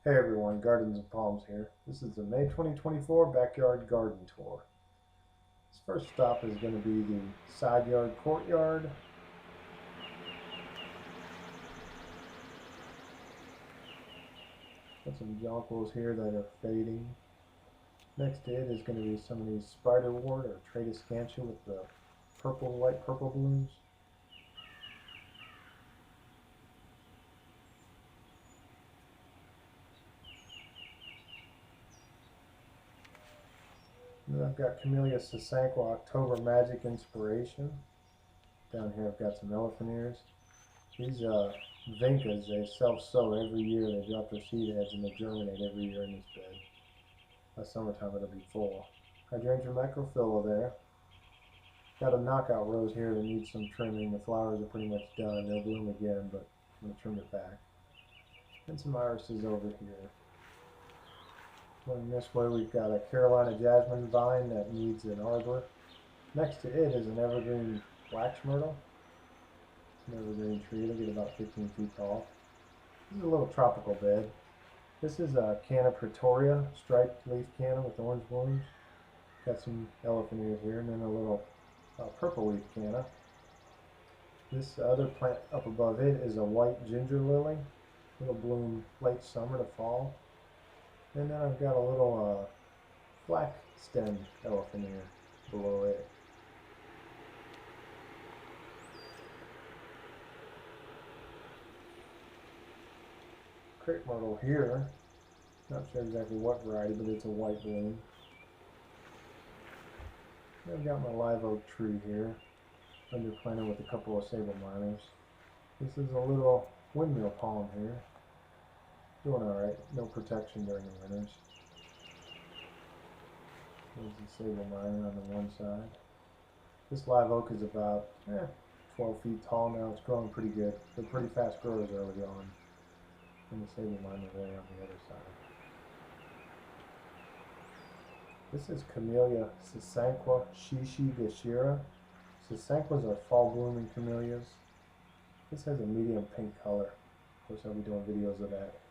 Hey everyone, Gardens and Palms here. This is the May 2024 Backyard Garden Tour. This first stop is going to be the side yard courtyard. Got some jonquils here that are fading. Next to it is going to be some of these spiderwort or tradescantia with the light purple blooms. And then I've got Camellia sasanqua October Magic Inspiration. Down here I've got some elephant ears. These vincas, they self-sow every year. They drop their seed heads and they germinate every year in this bed. By summertime it'll be full. Hydrangea macrophylla there. Got a knockout rose here that needs some trimming. The flowers are pretty much done. They'll bloom again, but I'm going to trim it back. And some irises over here. Going this way, we've got a Carolina jasmine vine that needs an arbor. Next to it is an evergreen wax myrtle. It's an evergreen tree. It'll get about 15 feet tall. This is a little tropical bed. This is a Canna Pretoria, striped leaf canna with orange blooms. Got some elephant ears here, and then a little purple leaf canna. This other plant up above it is a white ginger lily. It'll bloom late summer to fall. And then I've got a little flax stem elephant ear below it. Crepe myrtle here. Not sure exactly what variety, but it's a white bloom. I've got my live oak tree here, underplanted with a couple of sable minors. This is a little windmill palm here. Doing alright, no protection during the winters. There's the sable minor on the one side. This live oak is about 12 feet tall now. It's growing pretty good. They're pretty fast growers early on. And the sable minor there on the other side. This is Camellia sasanqua Shishigashira. Sasanquas are fall blooming camellias. This has a medium pink color. Of course, I'll be doing videos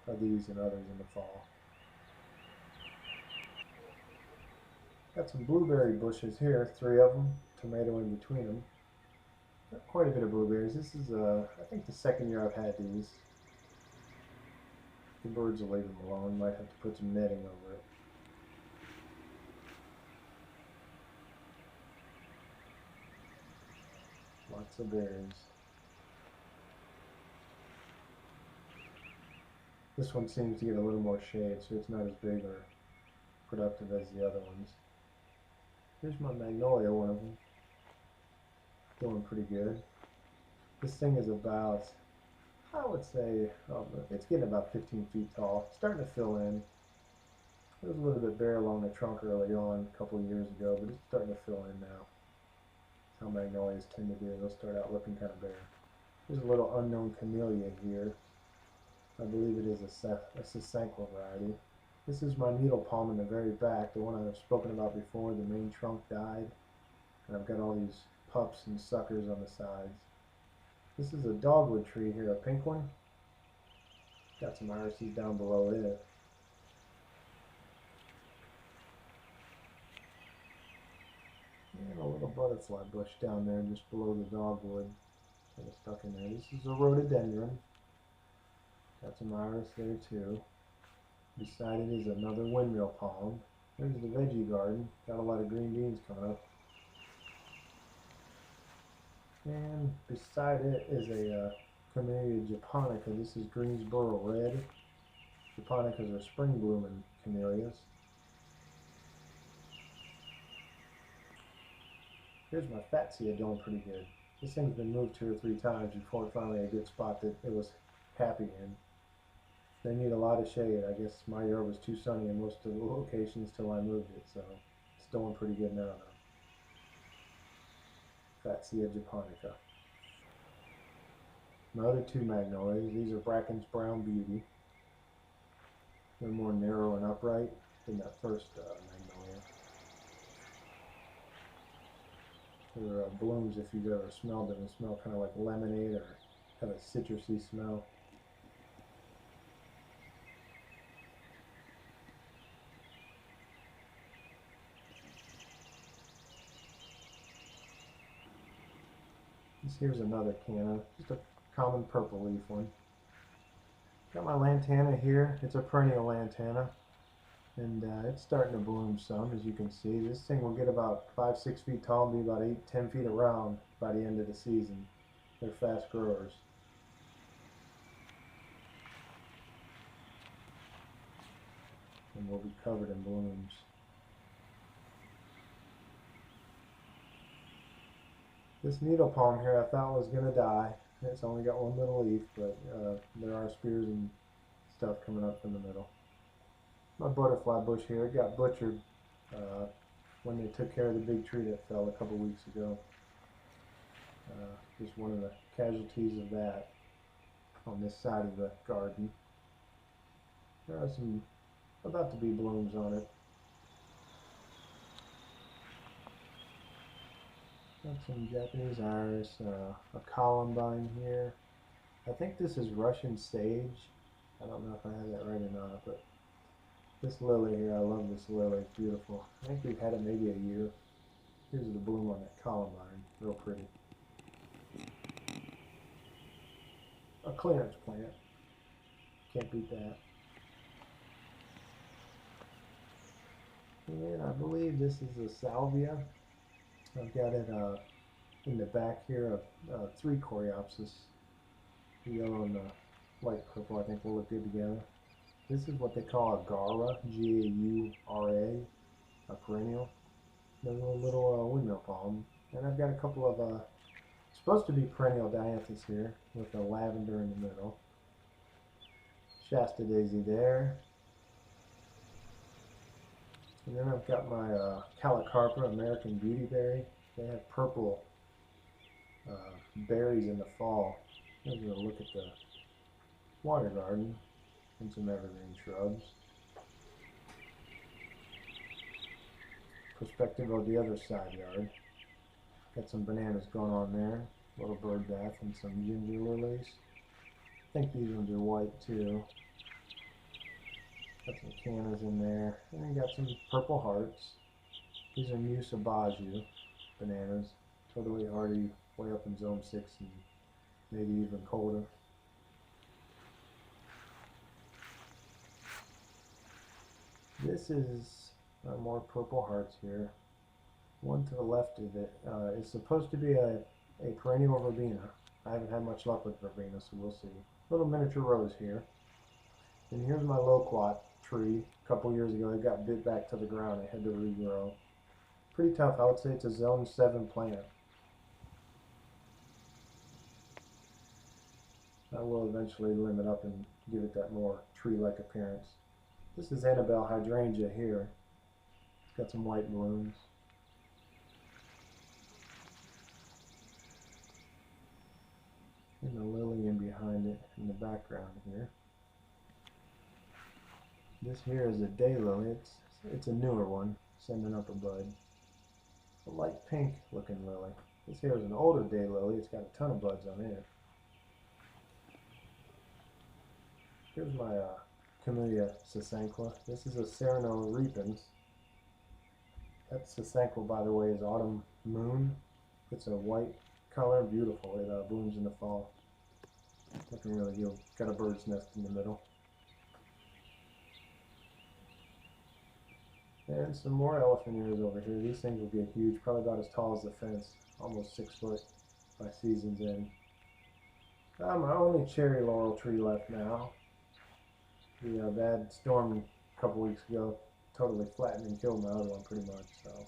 of these and others in the fall. Got some blueberry bushes here, 3 of them, tomato in between them. Got quite a bit of blueberries. This is, I think, the second year I've had these. The birds will leave them alone. Might have to put some netting over it. Lots of berries. This one seems to get a little more shade, so it's not as big or productive as the other ones. Here's my magnolia, one of them. Doing pretty good. This thing is about, I would say, it's getting about 15 feet tall. Starting to fill in. It was a little bit bare along the trunk early on, a couple of years ago, but it's starting to fill in now. That's how magnolias tend to do. They'll start out looking kind of bare. There's a little unknown camellia here. I believe it is a sasanqua variety. This is my needle palm in the very back, the one I've spoken about before. The main trunk died, and I've got all these pups and suckers on the sides. This is a dogwood tree here, a pink one. Got some irises down below it. And a little butterfly bush down there just below the dogwood. Kind of stuck in there. This is a rhododendron. Got some iris there too. Beside it is another windmill palm. There's the veggie garden. Got a lot of green beans coming up. And beside it is a Camellia japonica. This is Greensboro red. Japonicas are spring blooming camellias. Here's my fatsia doing pretty good. This thing's been moved 2 or 3 times before it finally a good spot that it was happy in. They need a lot of shade. I guess my yard was too sunny in most of the locations till I moved it, so it's doing pretty good now though. Fatsia japonica. My other 2 magnolias, these are Bracken's Brown Beauty. They're more narrow and upright than that first magnolia. They're blooms, if you've ever smelled them, they smell kind of like lemonade or have a citrusy smell. This here's another canna, just a common purple leaf one. Got my lantana here. It's a perennial lantana, and it's starting to bloom some, as you can see. This thing will get about 5-6 feet tall and be about 8-10 feet around by the end of the season. They're fast growers. And will be covered in blooms. This needle palm here I thought was going to die. It's only got one little leaf, but there are spears and stuff coming up in the middle. My butterfly bush here, it got butchered when they took care of the big tree that fell a couple weeks ago. Just one of the casualties of that on this side of the garden. There are some about to be blooms on it. Got some Japanese iris, a columbine here. I think this is Russian sage. I don't know if I have that right or not, but this lily here, I love this lily. It's beautiful. I think we've had it maybe a year. Here's the bloom on that columbine. Real pretty. A clearance plant. Can't beat that. And I believe this is a salvia. I've got it in the back here of 3 coreopsis. The yellow and the light purple I think will look good together. This is what they call a gaura, G-A-U-R-A, a perennial. There's a little windmill palm. And I've got a couple of supposed to be perennial dianthus here with a lavender in the middle. Shasta daisy there. And then I've got my Calocarpa, American beautyberry. They have purple berries in the fall. Here's a look at the water garden and some evergreen shrubs. Perspective of the other side yard. Got some bananas going on there. A little bird bath and some ginger lilies. I think these ones are white too. Got some cannas in there, and then got some purple hearts. These are Musabaju bananas, totally hardy, way up in zone 6 and maybe even colder. This is more purple hearts here. One to the left of it is supposed to be a perennial verbena. I haven't had much luck with verbena, so we'll see. Little miniature rose here. And here's my loquat tree. A couple years ago, it got bit back to the ground. It had to regrow. Pretty tough. I would say it's a zone 7 plant. I will eventually limb it up and give it that more tree-like appearance. This is Annabelle hydrangea here. It's got some white blooms. And the lily in behind it in the background here. This here is a daylily. It's a newer one, sending up a bud. A light pink looking lily. This here is an older daylily. It's got a ton of buds on it. Here's my Camellia sasanqua. This is a Sereno repens. That sasanqua, by the way, is Autumn Moon. It's a white color, beautiful. It blooms in the fall. Looking really good. Got a bird's nest in the middle. And some more elephant ears over here. These things will get huge, probably about as tall as the fence, almost 6 foot by season's end. My only cherry laurel tree left now. The bad storm a couple weeks ago totally flattened and killed my other one pretty much. So,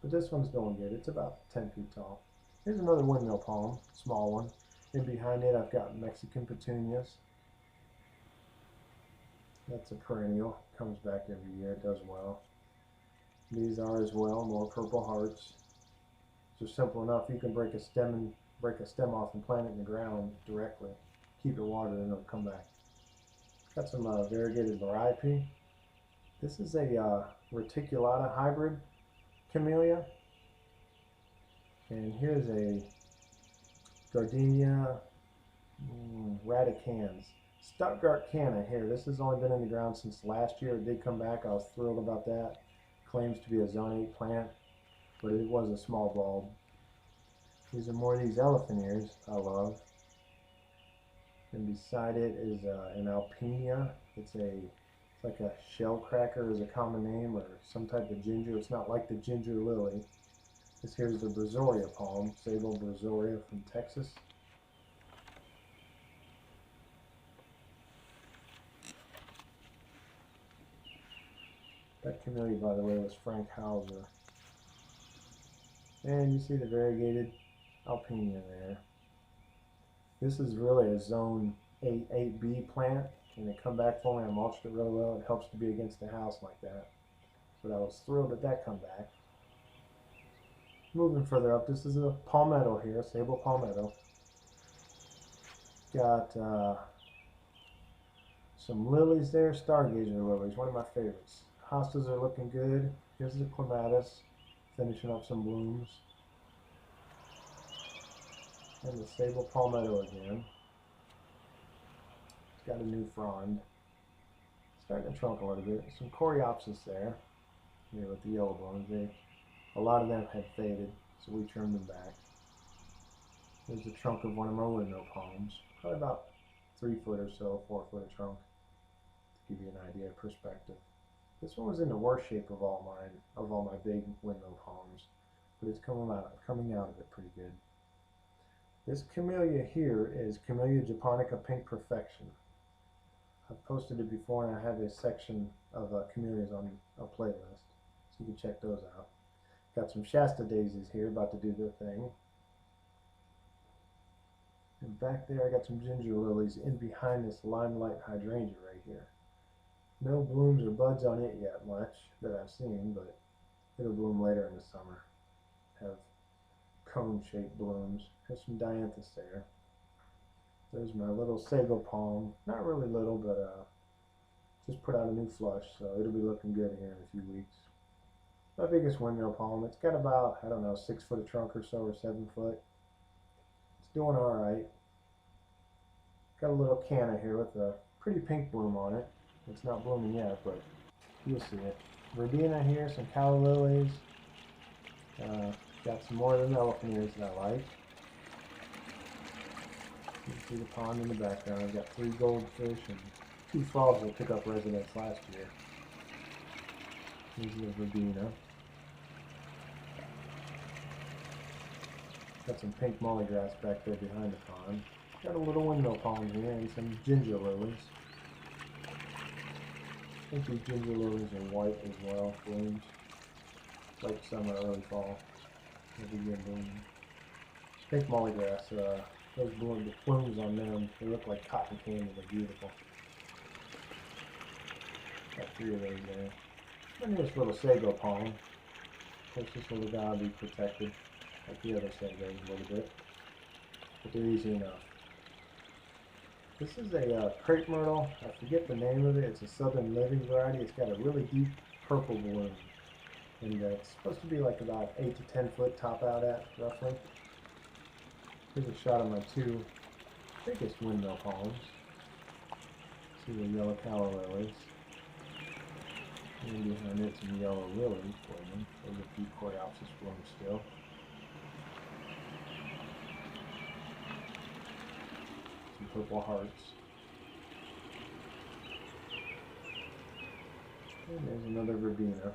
but this one's doing good. It's about 10 feet tall. Here's another windmill palm, small one. And behind it I've got Mexican petunias. That's a perennial. Comes back every year. It does well. These are as well, more purple hearts. They're simple enough. You can break a stem off and plant it in the ground directly. Keep it watered and it'll come back. Got some variegated liriape. This is a reticulata hybrid camellia. And here's a Gardenia radicans. Stuttgart canna here. This has only been in the ground since last year. It did come back. I was thrilled about that. Claims to be a zone 8 plant, but it was a small bulb. These are more of these elephant ears I love. And beside it is an Alpinia. It's like a shell cracker is a common name, or some type of ginger. It's not like the ginger lily. This here is the Brazoria palm, Sable Brazoria from Texas. That camellia, by the way, was Frank Hauser. And you see the variegated Alpinia there. This is really a zone 8B plant, and they come back for me. I mulched it really well. It helps to be against the house like that. But I was thrilled at that come back. Moving further up, this is a palmetto here, Sable palmetto. Got some lilies there, stargazer lilies, one of my favorites. Hostas are looking good. Here's the clematis, finishing up some blooms. And the Sable palmetto again. It's got a new frond. Starting to trunk a little bit. Some Coreopsis there. Here with the yellow blooms. A lot of them had faded, so we trimmed them back. There's the trunk of one of my windmill palms. Probably about 3 foot or so, 4 foot of trunk. To give you an idea of perspective. This one was in the worst shape of all my big windmill palms, but it's coming out of it pretty good. This camellia here is Camellia japonica Pink Perfection. I've posted it before, and I have a section of camellias on a playlist, so you can check those out. Got some Shasta daisies here about to do their thing. And back there I got some ginger lilies in behind this limelight hydrangea right here. No blooms or buds on it yet much that I've seen, but it'll bloom later in the summer. Have cone-shaped blooms. There's some dianthus there. There's my little sago palm. Not really little, but just put out a new flush, so it'll be looking good here in a few weeks. My biggest windmill palm. It's got about, I don't know, 6 foot of trunk or so, or 7 foot. It's doing alright. Got a little canna here with a pretty pink bloom on it. It's not blooming yet, but you'll see it. Verbena here, some calla lilies. Got some more of the elephant ears that I like. You can see the pond in the background. I've got 3 goldfish and 2 frogs that took up residence last year. Here's the verbena. Got some pink mollygrass back there behind the pond. Got a little windmill palm here and some ginger lilies. I think these ginger lilies are white as well, blooms. Late summer, early fall. They'll begin blooming. Pink mollygrass, those blooms on them, they look like cotton candy. They're beautiful. Got 3 of those there. And this little sago palm. Of course, this little guy will be protected like the other sagos a little bit, but they're easy enough. This is a crepe myrtle. I forget the name of it. It's a southern living variety. It's got a really deep purple bloom, and it's supposed to be like about 8 to 10 foot top out at, roughly. Here's a shot of my 2 biggest windmill palms. See the yellow calla lilies. And behind it, some yellow lilies blooming. There's a few Coreopsis blooms still. Some purple hearts. And there's another verbena.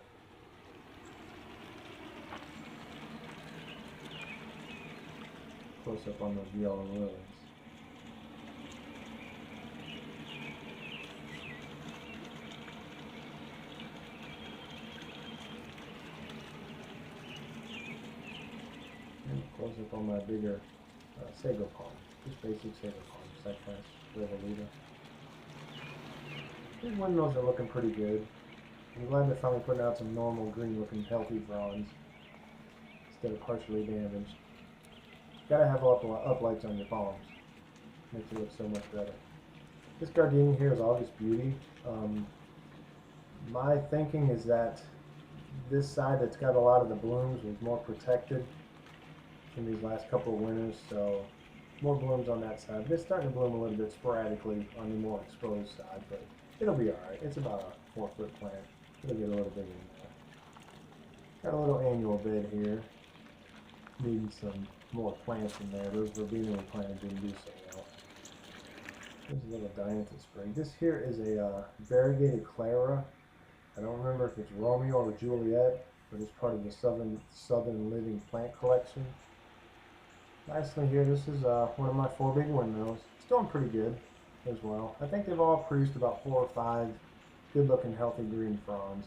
Close up on those yellow lilies. And close up on my bigger sago palm. Just basic sago palm, Cypress revoluta. These windmills are looking pretty good. I'm glad they're finally putting out some normal green looking healthy fronds instead of partially damaged. Gotta have uplights on your palms. Makes it look so much better. This gardenia here is August Beauty. My thinking is that this side that's got a lot of the blooms was more protected from these last couple of winters, so more blooms on that side. It's starting to bloom a little bit sporadically on the more exposed side, but it'll be alright. It's about a 4 foot plant. It'll get a little bigger than that. Got a little annual bed here. Needing some more plants in there. Those verbena we planted didn't do so well. Here's a little Dianthus sprig. This here is a variegated Clara. I don't remember if it's Romeo or Juliet, but it's part of the Southern Living Plant Collection. Lastly here, this is one of my 4 big windmills. It's doing pretty good as well. I think they've all produced about 4 or 5 good looking healthy green fronds.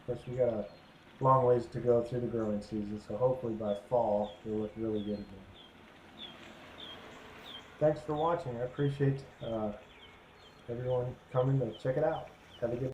Of course we got a long ways to go through the growing season, so hopefully by fall they'll look really good again. Thanks for watching. I appreciate everyone coming to check it out. Have a good